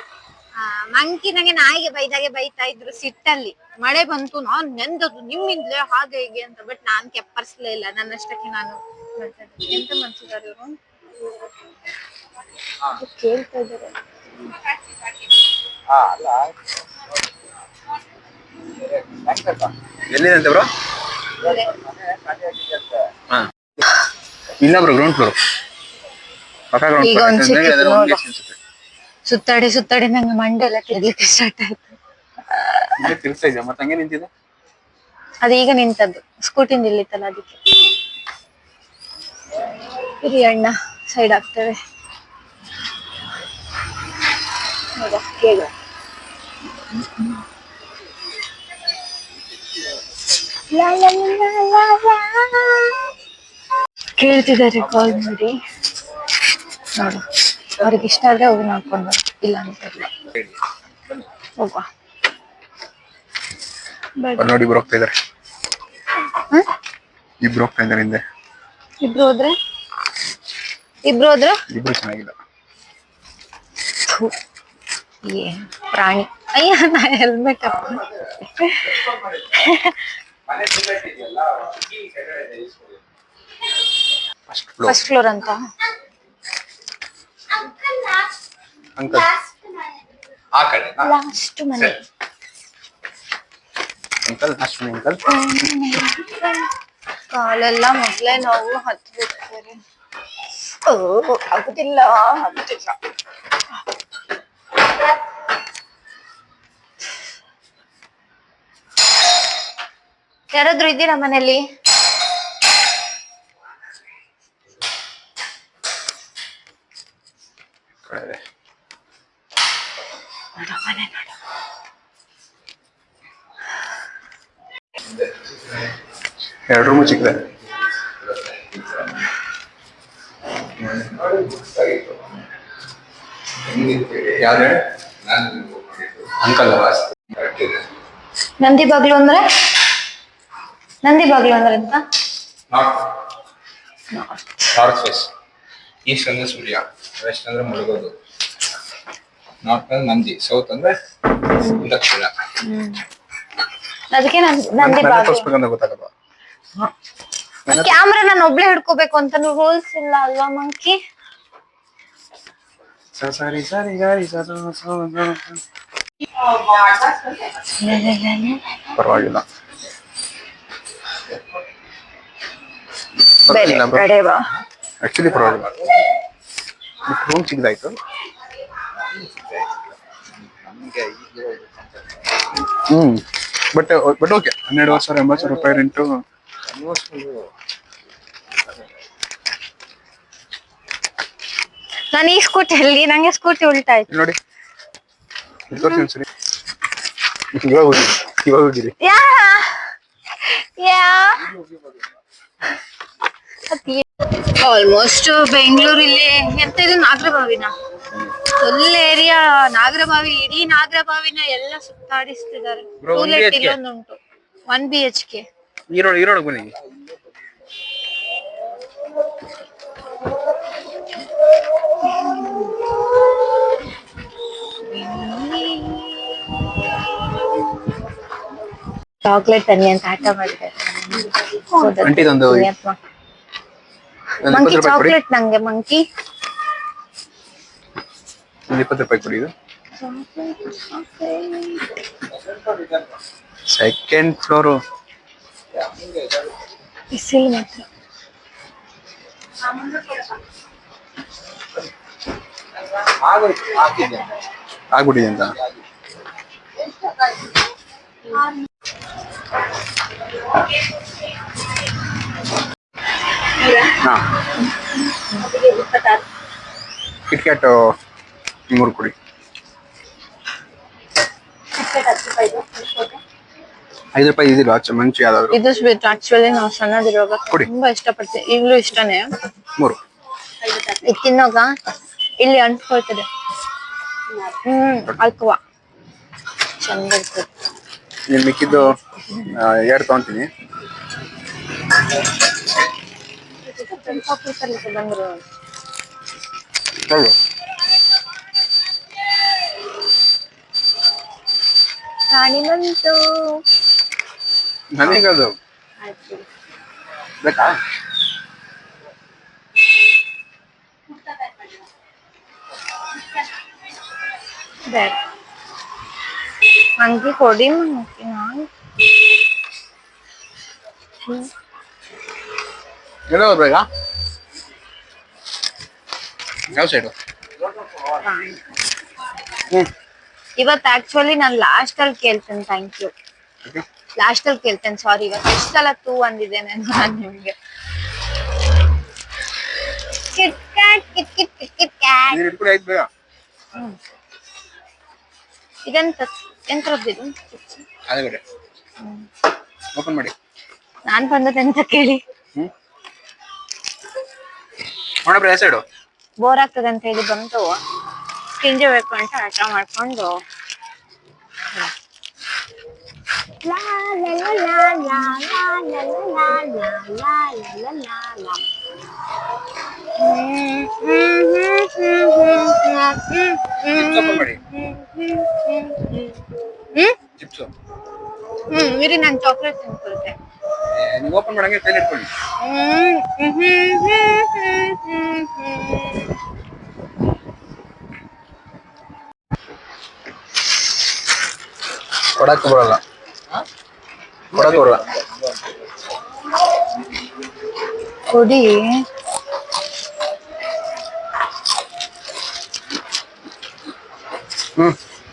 ಮಂಕಿ ನಂಗೆ ನಾಯಿಗೆ ಬೈದಾಗೆ ಬೈತಾ ಇದ್ರು ಸಿಟ್ಟಲ್ಲಿ. ಮಳೆ ಬಂತು, ನಾನ್ ನೆಂದದ್ದು ನಿಮ್ಮಿಂದಲೇ ಹಾಗೆ ಹೀಗೆ ಅಂತ. ಬಟ್ ನಾನ್ ಕೆಪ್ಪರ್ಸ್ಲೇ ಇಲ್ಲ, ನನ್ನಷ್ಟಕ್ಕೆ ನಾನು ಎಂತ ಮಾಡ್ತಿದ್ದಾರೆ ಇವರು ಕೇಳ್ತಾ ಇದ್ದಾರೆ. ಎಲ್ಲಿದೆ ಬ್ರೋ? ಇಲ್ಲ ಬ್ರೋ, ಗ್ರೌಂಡ್ ಫ್ಲೋರ್. ಈಗ ಸುತ್ತಾಡಿ ಸುತ್ತಾಡಿ ನಂಗೆ ಮಂಡೆ ಎಲ್ಲ ತಿರ್ಲಿಕ್ಕೆ ಸ್ಟಾರ್ಟ್ ಆಯ್ತು. ತಿರ್ಗ್ತಾ ಇದೆಯಾ ಮತ್ತೆ ಹಂಗೆ ನಿಂತಿದೆ? ಅದೀಗ ನಿಂತದ್ದು, ಸ್ಕೂಟಿಂದ ಇಲ್ಲಿತ್ತಲ್ಲ ಅದಕ್ಕೆ. ಇರಿ ಅಣ್ಣ, ಸೈಡ್ ಆಗ್ತೇವೆ. ಕೇಳ್ತಿದ್ದಾರೆ ಕಾಲ್ ಮಾಡಿ ನೋಡು, ಅವ್ರಿಗೆ ಇಷ್ಟ ಆದ್ರೆ ಹೋಗಿ ನೋಡ್ಕೊಂಡು ಇಲ್ಲ ಅಂತ ಹೋಗುವ. ನೋಡಿ ಇಬ್ರು ಹೋಗ್ತಾ ಇದಾರೆ. ಇಬ್ರು ಹೋಗ್ತಾ ಇದಾರೆ ಹಿಂದೆ. ಇಬ್ರು ಹೋದ್ರೆ ಇಬ್ರು ಚೆನ್ನಾಗಿಲ್ಲ. ಏನ್ ಪ್ರಾಣಿ. ಅಯ್ಯ, ನಾ ಹೆಲ್ಮೆಟ್ ಫಸ್ಟ್ ಫ್ಲೋರ್ ಅಂತ. ಅಂಕಲ್ ಆ ಕಡೆ ಲಾಸ್ಟ್ ಮನೆ. ಅಂಕಲ್ ಲಾಸ್ಟ್ ಮನೆ ಅಂಕಲ್. ಕಾಲೆಲ್ಲ ಮೊದ್ಲೇ ನೋವು ಹತ್ಬಿಡ್ತಾರೆ. ಆಗುದಿಲ್ಲ. ಯಾರಾದ್ರೂ ಇದ್ದೀರಾ ಮನೇಲಿ? ಎರಡು ರೂಮು ಚಿಕ್ಕದೆ. ಅಂಕಲ್ ನಂದಿ ಬಾಗ್ಲು ಅಂದ್ರೆ ಎಂತ? North face. ಈಸ್ಟ್ ಅಂದ್ರೆ ಸೂರ್ಯ, ವೆಸ್ಟ್ ಅಂದ್ರೆ ಮುಳುಗೋದು, ನಾರ್ತ್ ಅಂದ್ರೆ ನಂದಿ, ಸೌತ್ ಅಂದ್ರೆ ದಕ್ಷಿಣ. ಅದಕ್ಕೆ ನಂದಿ ಬಾಗ್ಲು ತೋರಿಸ್ಬೇಕಂತ ಗೊತ್ತಾಗಲ್ಲ. ಕ್ಯಾಮ್ರಾ ನಾನು ಒಬ್ಳೆ ಹಿಡ್ಕೋಬೇಕು ಅಂತ ರೂಲ್ಸ್ ಇಲ್ಲ ಅಲ್ವಾ ಮಂಕಿ? ಸರಿ ಸರಿ ಗಾರಿ ಪರವಾಗಿಲ್ಲ. ಆಕ್ಚುಲಿ ಪರವಾಗಿಲ್ಲ. ರೂಮ್ ಚಿಕ್ಕದಾಯ್ತು. ಬಟ್ ಓಕೆ, 12,80,000 ರೂಪಾಯಿ ರೆಂಟು. ನಾನು ಈ ಸ್ಕೂಟಿಯಲ್ಲಿ, ನಂಗೆ ಸ್ಕೂಟಿ ಉಲ್ಟಾ ಆಯ್ತು ನೋಡಿ. ಸರಿ, ಇವಾಗ ಹೋಗಿರಿ. ಆಲ್ಮೋಸ್ಟ್ ಬೆಂಗಳೂರಲ್ಲಿ ಎಂತ ಇದು ನಾಗರಬಾವಿನ ಫುಲ್ ಏರಿಯಾ. ನಾಗರಬಾವಿ, ಇಡೀ ನಾಗರಬಾವಿನ ಎಲ್ಲ ಸುತ್ತಾಡಿಸ್ತಿದ್ದಾರೆ. ಟೂಲೆಟ್ ಇಲ್ಲೊಂದುಂಟು, 1 BHK. ಈರೋಡ್ ಬನ್ನಿ. ಚಾಕ್ಲೇಟ್ ತನ್ನಿ ಅಂತ ಆಟ ಮಾಡಿದ್ದಾರೆ. ಮಂಕಿ ಚಾಕ್ಲೇಟ್ ನಂಗೆ. ಮಂಕಿ 20 ರೂಪಾಯಿ ಕೊಡಿ. ಇದು ಸೆಕೆಂಡ್ ಫ್ಲೋರು. ಬಿಸಿಲು ಮಾತ್ರ. ಆಗ್ಬಿಟ್ಟಿದೆ ಅಂತ. ಕಿಟ್ಕ್ಯಾಟ್ 3 ಕೊಡಿ. 5 ರೂಪಾಯಿ ಇದಿಲ್ಲ ಮಂಚು ಯಾವ್ದಾದ್ರು. ಇದು ಸ್ವೀಟ್ ಆಕ್ಚುಲಿ ನಾವು ಸಣ್ಣದಿರುವಾಗ ತುಂಬಾ ಇಷ್ಟಪಡ್ತೀವಿ, ಈಗಲೂ ಇಷ್ಟನೇ. 3 ಇದು ತಿನ್ನೋಗ ಇಲ್ಲಿ ಅಂಟ್ಕೊಳ್ತದೆ. ಅಲ್ಕವಾ ಚಂದ ಇರ್ತದೆ. ಇಲ್ಲಿ ಮಿಕ್ಕಿದ್ದು 2 ತಗೊಂತೀನಿ. ಬಂದ್ರು ರಾಣಿ ಬಂತು. ನನಗದು ಆಯ್ತು. ಬೇಕಾ? ಬೇಡ ಮಂಕಿ ಕೊಡಿ ಮಂಕಿ ನಾನು ಎಲ್ಲ ಹೋಗ್ಬೇಕಾ? ಯಾವ ಸೈಡು? ಇವತ್ತು ಆಕ್ಚುಲಿ ನಾನು ಲಾಸ್ಟ್ ಅಲ್ಲಿ ಕೇಳ್ತೇನೆ. Thank you. ಲಾಸ್ಟ್ ಅಲ್ಲಿ ಕೇಳ್ತೇನೆ. ಸಾರಿ, ಇವತ್ತು ಎಷ್ಟು ಸಲ ತೂ ಅಂದಿದ್ದೇನೆ ನಾನು ನಿಮ್ಗೆ. Kit cat kit kit kit kit cat. ನೀನು ಇಟ್ಬಿಡಿ ಆಯ್ತು ಬೇಗ. ಇದೆಂತ ಎಂತರದ್ದು? ಅದೇ ಬಿಡಿ, ಓಪನ್ ಮಾಡಿ. ನಾನ್ ಬಂದದೆಂತ ಕೇಳಿ. ನೋಡಬ್ರ ಯಾವ ಸೈಡು? ಬೋರ್ ಆಗ್ತದೆ ಅಂತ ಹೇಳಿ ಬಂತು. ತಿಂಜಬೇಕು ಅಂತ ಆಟ ಮಾಡ್ಕೊಂಡು ಓಪನ್ ಮಾಡಿ. ಚಿಪ್ಸು ಇರಿ, ನಾನು ಚಾಕ್ಲೇಟ್ ತಿನ್ಕೊಳ್ತೆ. ನೀವು ಓಪನ್ ಮಾಡಂಗೆ ಕೈಲಿ ಇಟ್ಕೊಳ್ಳಿ. ಕೊಡಕ್ಕೆ ಬರಲ್ಲ, ಕೊಡಕ್ಕೆ ಬರಲ್ಲ. ಕೊಡಿ.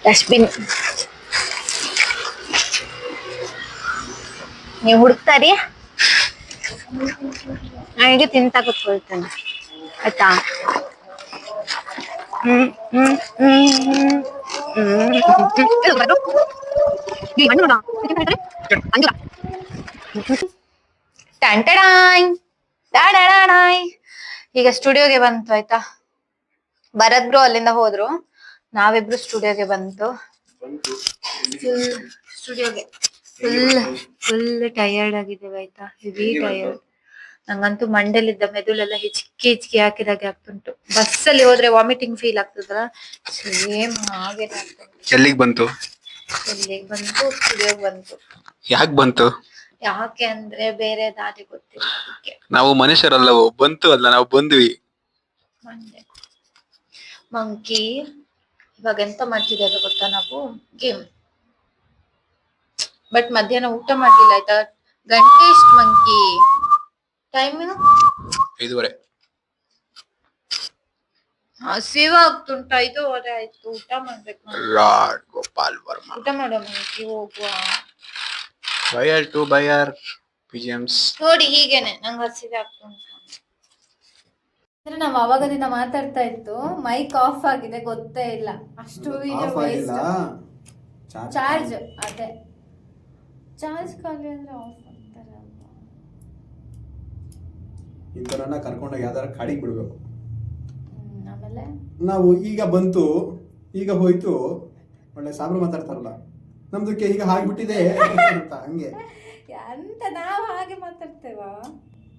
ಡಸ್ಟ್ಬಿನ್ ನೀವು ಹುಡುಕ್ತಾರಿ, ನನಗೆ ತಿಂತಾ ಕೂತ್ಕೊಳ್ತೇನೆ ಆಯ್ತಾ. ಈಗ ಸ್ಟುಡಿಯೋಗೆ ಬಂತು ಆಯ್ತಾ. ಭರತ್ ಬ್ರೋ ಅಲ್ಲಿಂದ ಹೋದ್ರು, ನಾವಿಬ್ರು ಸ್ಟುಡಿಯೋಗೆ ಬಂತು. ಸ್ಟುಡಿಯೋಗೆ ಫುಲ್ ಟಯರ್ಡ್ ಆಗಿದ್ದೇವೆ ಆಯ್ತಾ. Heavy tired. ನಂಗಂತೂ ಮಂಡಲಿದ್ದ ಮೆದುಳೆಲ್ಲ ಹಿಚ್ಕಿ ಹಾಕಿದಾಗೆ ಆಗ್ತುಂಟು. ಬಸ್ಸಲ್ಲಿ ಹೋದ್ರೆ ವಾಮಿಟಿಂಗ್ ಫೀಲ್ ಆಗ್ತದಲ್ಲ, ಸೇಮ್ ಹಾಗೆ ಆಗ್ತದೆ. ಎಲ್ಲಿಗೆ ಬಂತು? ಎಲ್ಲಿಗೆ ಬಂತು? ಸ್ಟುಡಿಯೋಗೆ ಬಂತು. ಯಾಕೆ ಬಂತು? ಯಾಕೆ ಅಂದ್ರೆ ಬೇರೆ ದಾರಿ ಗೊತ್ತಿಲ್ಲ ಅದಕ್ಕೆ. ನಾವು ಮನುಷ್ಯರಲ್ಲವೋ, ಬಂತು ಅಲ್ಲ, ನಾವು ಬಂದ್ವಿ. ಮಂಕಿ ಇವಾಗ ಎಂತ ಮಾಡ್ತಿದ್ದೇವೆ ಗೊತ್ತಾ, ನಾವು ಗೇಮ್. ಬಟ್ ಮಧ್ಯಾಹ್ನ ಊಟ ಮಾಡ್ಲಿಲ್ಲ ಆಯ್ತಾ. ಗಂಟೆ ಎಷ್ಟು ಮಂಕಿ? ಟೈಮ್ 5:30. ಹಸಿವಾಗ್ತುಂಟ. 5:30 ಆಯ್ತು. ಊಟ ಮಾಡ್ಬೇಕು. ಲಾರ್ಡ್ ಗೋಪಾಲ್ ವರ್ಮಾ. ಊಟ ಮಾಡೋ ಮಂಕಿ, ಹೋಗುವ. ಬಯರ್ ಟು ಬಯರ್ ಪಿಜಿಎಮ್ಸ್. ನೋಡಿ ಹೀಗೇನೆ ನಂಗೆ ಹಸಿವಾಗ್ತುಂಟ. ನಾವ್ ಅವಾಗದಿಂದ ಮಾತಾಡ್ತಾ ಇತ್ತು, ಮೈಕ್ ಆಫ್ ಆಗಿದೆ, ಗೊತ್ತೇ ಇಲ್ಲ. ಅಷ್ಟು ಚಾರ್ಜ್ ಅದೇ ಚಾರ್ಜ್ ಖಾಲಿ ಅಂದ್ರೆ ಆಫ್ ಅಂತಾರಲ್ವಾ. ಈ ತರನ ಕರ್ಕೊಂಡೋಗಿ ಯಾವ್ದಾರ ಕಾಡಿಗೆ ಬಿಡ್ಬೇಕು. ಆಮೇಲೆ ನಾವು ಈಗ ಬಂತು, ಈಗ ಹೋಯ್ತು, ಒಳ್ಳೆ ಸಾಬ್ರು ಮಾತಾಡ್ತಾರಲ್ಲ, ನಮ್ದಕ್ಕೆ ಈಗ ಆಗ್ಬಿಟ್ಟಿದೆ ಅಂತ ಹಂಗೆ ಅಂತ ನಾವು ಹಾಗೆ ಮಾತಾಡ್ತೇವಾ.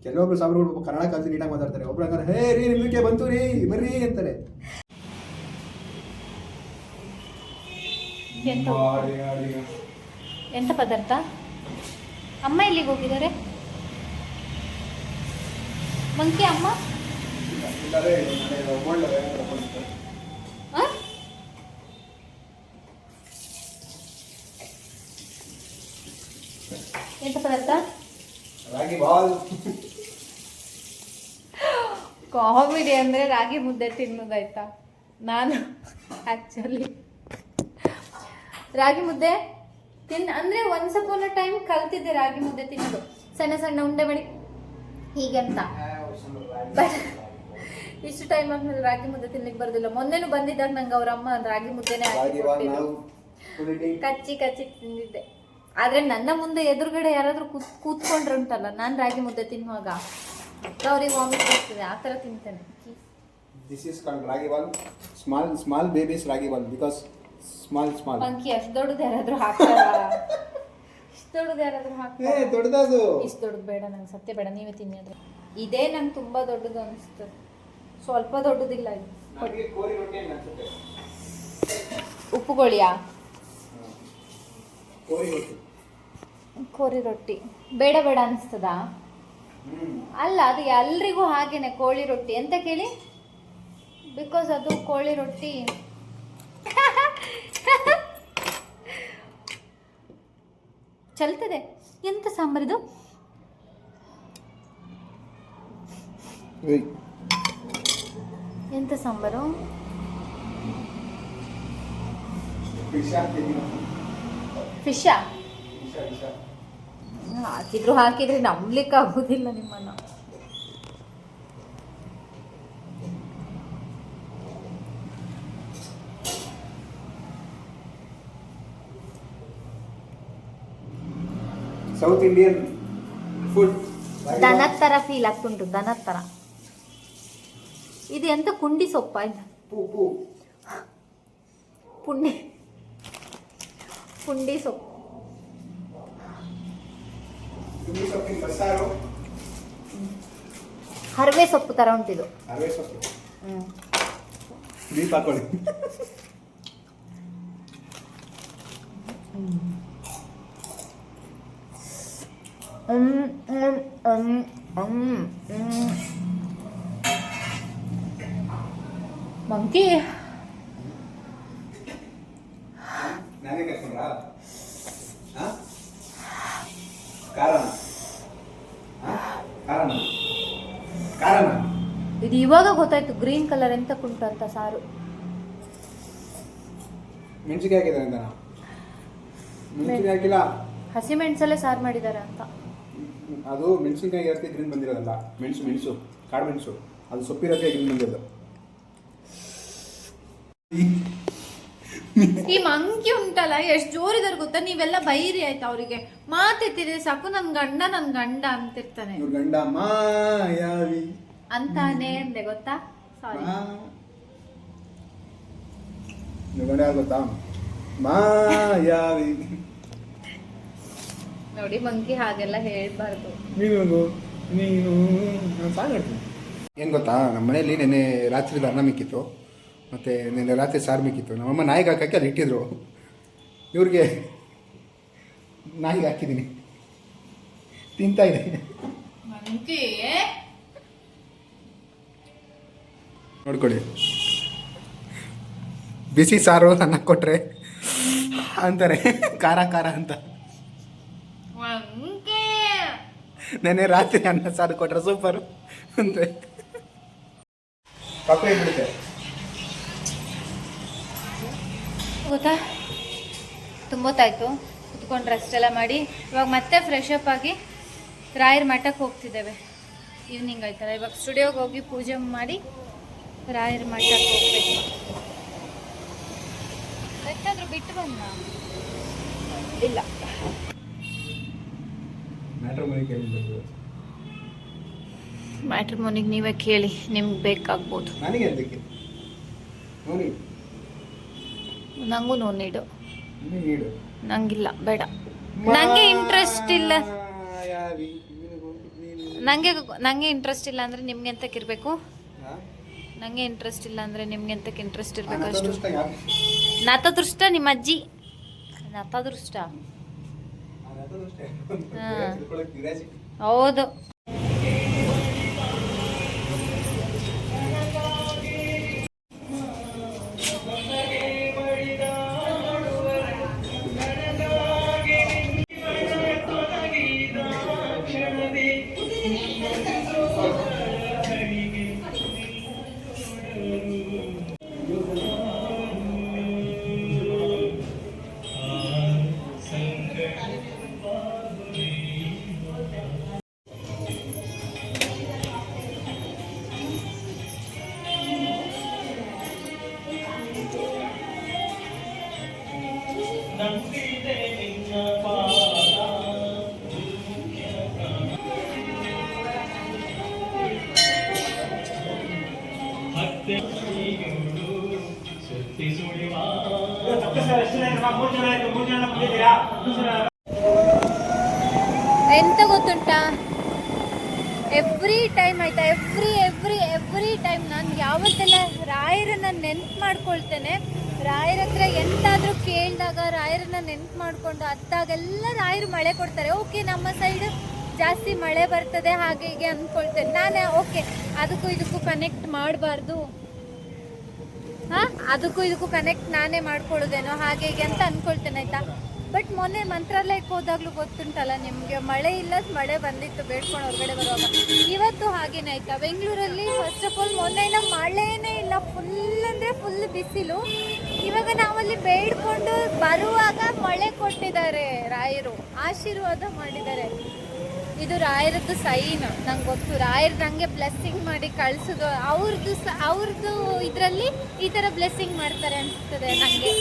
ಕೆಲವೊಬ್ರು ಸಾಬ್ರುಗಳು ಕನ್ನಡ ಕಲ್ತು ನೀಟಾಗಿ ಮಾತಾಡ್ತಾರೆ. ಒಬ್ರು ಹಂಗಾರೆ ಹೇ ರೀ ನಿಮ್ದಕ್ಕೆ ಬಂತು ರೀ ಬರ್ರಿ ಅಂತಾರೆ. ಎಂತ ಪದಾರ್ಥ? ಅಮ್ಮ ಎಲ್ಲಿಗೆ ಹೋಗಿದ್ದಾರೆ? ಮಂಕಿ ಅಮ್ಮ ಎಂತ ಪದಾರ್ಥ? ರಾಗಿ ಬಾಲ್. ಕಾಮಿಡಿ ಅಂದ್ರೆ ರಾಗಿ ಮುದ್ದೆ ತಿನ್ನೋದಾಯ್ತಾ. ನಾನು ಆಕ್ಚುಲಿ ರಾಗಿ ಮುದ್ದೆ ಅಂದ್ರೆ ಒನ್ಸ್ ಅಪಾನ್ ಅ ಟೈಮ್ ಕಲ್ತಿದ್ದೆ ರಾಗಿ ಮುದ್ದೆ ತಿನ್ನೋದು, ಸಣ್ಣ ಸಣ್ಣ ಉಂಡೆ ಮಾಡಿ ಹೀಗಂತ. ಬಟ್ ಇಷ್ಟು ಟೈಮ್ ಆದ್ಮೇಲೆ ರಾಗಿ ಮುದ್ದೆ ತಿನ್ಲಿಕ್ಕೆ ಬರೋದಿಲ್ಲ. ಮೊನ್ನೆನೂ ಬಂದಿದ್ದಾಗ ನಂಗೆ ಅವ್ರ ಅಮ್ಮ ರಾಗಿ ಮುದ್ದೆನೆ ಕಚ್ಚಿ ಕಚ್ಚಿ ತಿಂದಿದ್ದೆ. ಆದ್ರೆ ನನ್ನ ಮುಂದೆ ಎದುರುಗಡೆ ಯಾರಾದ್ರೂ ಕೂತ್ಕೊಂಡ್ರೆ ಉಂಟಲ್ಲ, ನಾನು ರಾಗಿ ಮುದ್ದೆ ತಿನ್ನುವಾಗ ಅವ್ರಿಗೆ ವಾಮಿಟ್ ಆಗ್ತದೆ, ಆ ತರ ತಿಂತೇನೆ. This is called ragi ball. Small babies ragi ball because small. Monkey ಅಷ್ಟು ದೊಡ್ಡದು ಯಾರಾದ್ರೂ ಹಾಕ್ತಾರ? ಇಷ್ಟು ದೊಡ್ಡದು ಯಾರಾದ್ರೂ ಹಾಕ್ತಾರ? ದೊಡ್ಡದದು. ಇಷ್ಟು ದೊಡ್ಡದು ಬೇಡ ನಂಗೆ, ಸತ್ಯ ಬೇಡ, ನೀವೇ ತಿನ್ನಿ. ಆದ್ರೆ ಇದೇ ನಂಗೆ ತುಂಬಾ ದೊಡ್ಡದು ಅನಿಸ್ತದೆ, ಸ್ವಲ್ಪ ದೊಡ್ಡದಿಲ್ಲ ಇದು. ಉಪ್ಪುಗಳಿಯಾ? ಕೋರಿ ರೊಟ್ಟಿ. ಕೋರಿ ರೊಟ್ಟಿ ಬೇಡ ಬೇಡ ಅನಿಸ್ತದಾ? ಅಲ್ಲ, ಅದು ಎಲ್ರಿಗೂ ಹಾಗೇನೆ ಕೋಳಿ ರೊಟ್ಟಿ ಅಂತ ಕೇಳಿ. ಬಿಕಾಸ್ ಅದು ಕೋಳಿ ರೊಟ್ಟಿ ಚಲ್ತದೆ. ಎಂತ ಸಾಂಬಾರಿದು? ಎಂತ ಸಾಂಬಾರು? ಫಿಶಾ? ಹಾಕಿದ್ರೆ ನಂಬ್ಲಿಕ್ಕೆ ಆಗೋದಿಲ್ಲ ನಿಮ್ಮನ್ನ. South Indian food. ದನದ ಥರ ಫೀಲ್ ಆಗ್ತುಂಟು, ದನದ ಥರ. ಇದು ಎಂತ ಕುಂಡಿ ಸೊಪ್ಪ? ಇದು ಪುಂಡಿ ಸೊಪ್ಪು. ಸೊಪ್ಪಿನ ಬಸ್ಸಾರು, ಹರವೆ ಸೊಪ್ಪು ಥರ ಉಂಟಿದು. ಹರವೆ ಸೊಪ್ಪು. ದೀಪ ಹಾಕೊಳ್ಳಿ. ಮಂಕಿ ನಾನೇ ಕರ್ಕೊಂಡ್ರಾ? ಕಾರಣ ಇದು ಇವಾಗ ಗೊತ್ತಾಯ್ತು ಗ್ರೀನ್ ಕಲರ್ ಎಂತ ಕುಂಟು ಅಂತ. ಸಾರು ಮೆಣಸಿಗೆ ಹಾಕಿದ್ದಾರೆ ಅಂತ. ಮೆಣಸಿಗೆ ಹಾಕಿಲ್ಲ, ಹಸಿಮೆಣಸಲ್ಲೇ ಸಾರು ಮಾಡಿದ್ದಾರೆ ಅಂತ. ಅದು ಮೆಣಸಿನ್ಕಾಯಿ ಇರತ್ತೆ ಗ್ರೀನ್ ಬಂದಿರೋದಲ್ಲ. ಮೆಣಸು ಕಾಡು ಮೆಣಸು, ಅದು ಸೊಪ್ಪಿರತ್ತೆ ಗ್ರೀನ್ ಬಂದಿರೋದು. ಈ ಮಂಕಿ ಉಂಟಲ್ಲ ಎಷ್ಟು ಜೋರಿದಾರೆ ಗೊತ್ತಾ? ನೀವೆಲ್ಲ ಬೈರಿ ಆಯ್ತಾ ಅವರಿಗೆ. ಮಾತೆತ್ತಿದ್ರೆ ಸಾಕು ನನ್ ಗಂಡ ಅಂತಿರ್ತಾನೆ. ಗಂಡ ಮಾಯಾವಿ ಅಂತಾನೆ ಅಂದೆ ಗೊತ್ತಾ? ಸಾರಿ. ಗಂಡ ಯಾರು ಗೊತ್ತಾ? ಮಾಯಾವಿ. ನೋಡಿ ಮಂಕಿ ಹಾಗೆಲ್ಲ ಹೇಳ್ಬಾರ್ದು. ನೀನು ನಾನು ಸಾಂಗ್ ಹೇಳ್ತೀನಿ. ಏನು ಗೊತ್ತಾ, ನಮ್ಮ ಮನೇಲಿ ನೆನ್ನೆ ರಾತ್ರಿ ಅನ್ನ ಮಿಕ್ಕಿತ್ತು, ಮತ್ತು ನೆನ್ನೆ ರಾತ್ರಿ ಸಾರು ಮಿಕ್ಕಿತ್ತು. ನಮ್ಮಮ್ಮ ನಾಯಿಗೆ ಹಾಕಿ ಅಲ್ಲಿ ಇಟ್ಟಿದ್ರು. ಇವ್ರಿಗೆ ನಾಯಿಗೆ ಹಾಕಿದ್ದೀನಿ, ತಿಂತಾ ಇದೆ. ಮಂಕಿ ನೋಡ್ಕೊಳ್ಳಿ, ಬಿಸಿ ಸಾರು ಅನ್ನ ಕೊಟ್ರೆ ಅಂತಾರೆ ಖಾರ ಅಂತ. ಮಂಕಿ ನೆನ್ನೆ ರಾತ್ರಿ ಅನ್ನ ಸಾರು ಕೊಟ್ರೆ ಸೂಪರು ಅಂತ ಕಪ್ಪೆ ಬಿಡುತ್ತೆ ಗೊತ್ತಾ? ತುಂಬೊತ್ತಾಯ್ತು ಕುತ್ಕೊಂಡು ರೆಸ್ಟ್ ಎಲ್ಲ ಮಾಡಿ ಇವಾಗ ಮತ್ತೆ ಫ್ರೆಶ್ ಅಪ್ ಆಗಿ ರಾಯರ ಮಠಕ್ಕೆ ಹೋಗ್ತಿದ್ದೇವೆ. ಈವ್ನಿಂಗ್ ಆಯ್ತಲ್ಲ, ಇವಾಗ ಸ್ಟುಡಿಯೋಗೆ ಹೋಗಿ ಪೂಜೆ ಮಾಡಿ ರಾಯರ ಮಠಕ್ಕೆ ಹೋಗ್ಬೇಕು. ಎಷ್ಟಾದ್ರೂ ಬಿಟ್ಟು ಬಂದ ಇಲ್ಲ. ಮ್ಯಾಟ್ರಿಮೋನಿಗೆ ನೀವೇ ಕೇಳಿ, ನಿಮ್ಗೆ ಬೇಕಾಗ್ಬೋದು. ನನಗೆ ಅದಕ್ಕೆ ನೋಡಿ, ನಂಗೂ ನೋ ನೀಡು. ನೀಡು. ನಂಗಿಲ್ಲ, ಬೇಡ. ನಂಗೆ ಇಂಟ್ರೆಸ್ಟ್ ಇಲ್ಲ. ನಂಗೆ ಇಂಟ್ರೆಸ್ಟ್ ಇಲ್ಲ ಅಂದ್ರೆ ನಿಮ್ಗೆ ಎಂತಕ್ಕೆ ಇರಬೇಕು? ನಂಗೆ ಇಂಟ್ರೆಸ್ಟ್ ಇಲ್ಲ ಅಂದ್ರೆ ನಿಮ್ಗೆ ಎಂತಕ್ಕೆ ಇಂಟ್ರೆಸ್ಟ್ ಇರಬೇಕು? ಅಷ್ಟು ನತದೃಷ್ಟ ನಿಮ್ಮ ಅಜ್ಜಿ, ನತದೃಷ್ಟ. ಹೌದು. ಎಂತ ಗೊತ್ತುಂಟಾ, ಎವ್ರಿ ಟೈಮ್ ಆಯ್ತಾ, ಎವ್ರಿ ಟೈಮ್ ನಾನು ಯಾವತ್ತೆಲ್ಲ ರಾಯರನ್ನ ನೆನ್ಪು ಮಾಡ್ಕೊಳ್ತೇನೆ, ರಾಯರ ಹತ್ರ ಎಂತಾದ್ರೂ ಕೇಳಿದಾಗ ರಾಯರನ್ನ ನೆನ್ಪು ಮಾಡ್ಕೊಂಡು ಅತ್ತಾಗೆಲ್ಲ ರಾಯರು ಮಳೆ ಕೊಡ್ತಾರೆ. ಓಕೆ, ನಮ್ಮ ಸೈಡ್ ಜಾಸ್ತಿ ಮಳೆ ಬರ್ತದೆ ಹಾಗೆ ಹೀಗೆ ಅಂದ್ಕೊಳ್ತೇನೆ ನಾನು. ಓಕೆ, ಅದಕ್ಕೂ ಇದಕ್ಕೂ ಕನೆಕ್ಟ್ ಮಾಡಬಾರ್ದು, ಅದಕ್ಕೂ ಇದಕ್ಕೂ ಕನೆಕ್ಟ್ ನಾನೇ ಮಾಡ್ಕೊಳ್ಳೋದೇನೋ ಹಾಗೆ ಹೀಗೆ ಅಂತ ಅಂದ್ಕೊಳ್ತೇನೆ, ಆಯ್ತಾ. ಬಟ್ ಮೊನ್ನೆ ಮಂತ್ರಾಲಯಕ್ಕೆ ಹೋದಾಗ್ಲೂ ಗೊತ್ತುಂಟಲ್ಲ ನಿಮಗೆ, ಮಳೆ ಇಲ್ಲ, ಮಳೆ ಬಂದಿತ್ತು ಬೇಡ್ಕೊಂಡು ಹೊರಗಡೆ ಬರುವಾಗ. ಇವತ್ತು ಹಾಗೇನೆ ಆಯ್ತಾ. ಬೆಂಗಳೂರಲ್ಲಿ ಫಸ್ಟ್ ಆಫ್ ಆಲ್ ಮೊನ್ನೆಯಿಂದ ಮಳೆನೇ ಇಲ್ಲ, ಫುಲ್ ಅಂದರೆ ಫುಲ್ ಬಿಸಿಲು. ಇವಾಗ ನಾವಲ್ಲಿ ಬೇಡ್ಕೊಂಡು ಬರುವಾಗ ಮಳೆ ಕೊಟ್ಟಿದ್ದಾರೆ ರಾಯರು, ಆಶೀರ್ವಾದ ಮಾಡಿದ್ದಾರೆ. ಇದು ರಾಯರದ್ದು ಸೈನ್, ನಂಗೆ ಗೊತ್ತು. ರಾಯರು ನನಗೆ ಬ್ಲೆಸ್ಸಿಂಗ್ ಮಾಡಿ ಕಳಿಸೋದು, ಅವ್ರದ್ದು ಇದರಲ್ಲಿ ಈ ಥರ ಬ್ಲೆಸ್ಸಿಂಗ್ ಮಾಡ್ತಾರೆ ಅನಿಸ್ತದೆ ನನಗೆ.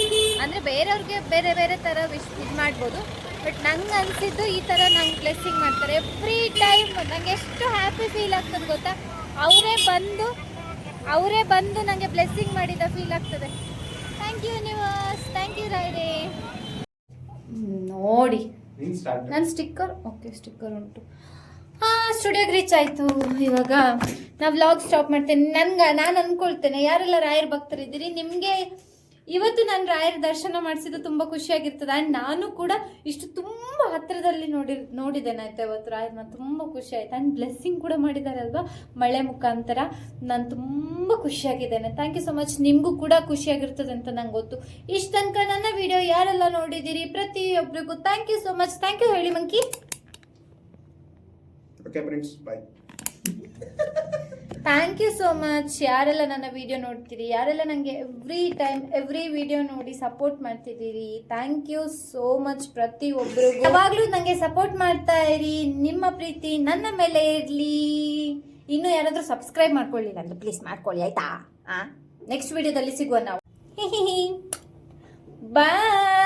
ಅಂದರೆ ಬೇರೆಯವ್ರಿಗೆ ಬೇರೆ ಬೇರೆ ಥರ ಇದು ಮಾಡ್ಬೋದು, ಬಟ್ ನಂಗೆ ಅನಿಸಿದ್ದು ಈ ಥರ ನಂಗೆ ಬ್ಲೆಸ್ಸಿಂಗ್ ಮಾಡ್ತಾರೆ ಎವ್ರಿ ಟೈಮ್. ನಂಗೆ ಎಷ್ಟು ಹ್ಯಾಪಿ ಫೀಲ್ ಆಗ್ತದೆ ಗೊತ್ತಾ, ಅವರೇ ಬಂದು ನನಗೆ ಬ್ಲೆಸ್ಸಿಂಗ್ ಮಾಡಿದ ಫೀಲ್ ಆಗ್ತದೆ. Thank you universe, thank you ರಾಯರೇ. ನೋಡಿ ನನ್ನ ಸ್ಟಿಕ್ಕರ್, ಓಕೆ ಸ್ಟಿಕ್ಕರ್ ಉಂಟು. ಸ್ಟುಡಿಯೋಗೆ ರೀಚ್ ಆಯಿತು. ಇವಾಗ ನಾವು ವ್ಲಾಗ್ ಸ್ಟಾಪ್ ಮಾಡ್ತೇನೆ. ನಾನು ಅಂದ್ಕೊಳ್ತೇನೆ, ಯಾರೆಲ್ಲ ರಾಯರ ಭಕ್ತರಿದ್ದೀರಿ, ನಿಮಗೆ ಇವತ್ತು ನಾನು ರಾಯರ ದರ್ಶನ ಮಾಡಿಸಿದ್ದು ತುಂಬ ಖುಷಿಯಾಗಿರ್ತದೆ. ಆ್ಯಂಡ್ ನಾನು ಕೂಡ ಇಷ್ಟು ತುಂಬ ಹತ್ತಿರದಲ್ಲಿ ನೋಡಿದ್ದೇನೆ ಆಯ್ತಾ ಇವತ್ತು ರಾಯರನ್ನ. ತುಂಬ ಖುಷಿ ಆಯ್ತು. ಆ್ಯಂಡ್ ಬ್ಲೆಸ್ಸಿಂಗ್ ಕೂಡ ಮಾಡಿದ್ದಾರೆ ಅಲ್ವಾ ಮಳೆ ಮುಖಾಂತರ. ನಾನು ತುಂಬ ಖುಷಿಯಾಗಿದ್ದೇನೆ. Thank you so much. ನಿಮಗೂ ಕೂಡ ಖುಷಿಯಾಗಿರ್ತದೆ ಅಂತ ನಂಗೆ ಗೊತ್ತು. ಇಷ್ಟು ತನಕ ನನ್ನ ವಿಡಿಯೋ ಯಾರೆಲ್ಲ ನೋಡಿದ್ದೀರಿ ಪ್ರತಿಯೊಬ್ಬರಿಗೂ thank you so much. Thank you ಹೇಳಿ monkey. Okay friends, bye. Thank you so much. ಯಾರೆಲ್ಲ ನನ್ನ ವಿಡಿಯೋ ನೋಡ್ತೀರಿ, ಯಾರೆಲ್ಲ ನನಗೆ ಎವ್ರಿ ವಿಡಿಯೋ ನೋಡಿ ಸಪೋರ್ಟ್ ಮಾಡ್ತಿದ್ದೀರಿ, ಥ್ಯಾಂಕ್ ಯು ಸೋ ಮಚ್. ಪ್ರತಿಯೊಬ್ಬರಿಗೂ ಯಾವಾಗಲೂ ನನಗೆ ಸಪೋರ್ಟ್ ಮಾಡ್ತಾ ಇರಿ. ನಿಮ್ಮ ಪ್ರೀತಿ ನನ್ನ ಮೇಲೆ ಇರಲಿ. ಇನ್ನೂ ಯಾರಾದರೂ ಸಬ್ಸ್ಕ್ರೈಬ್ ಮಾಡ್ಕೊಳ್ಳಿಲ್ಲ ಅಂದರೆ ಪ್ಲೀಸ್ ಮಾಡ್ಕೊಳ್ಳಿ ಆಯಿತಾ. ನೆಕ್ಸ್ಟ್ ವಿಡಿಯೋದಲ್ಲಿ ಸಿಗುವ ನಾವು. ಬಾಯ್.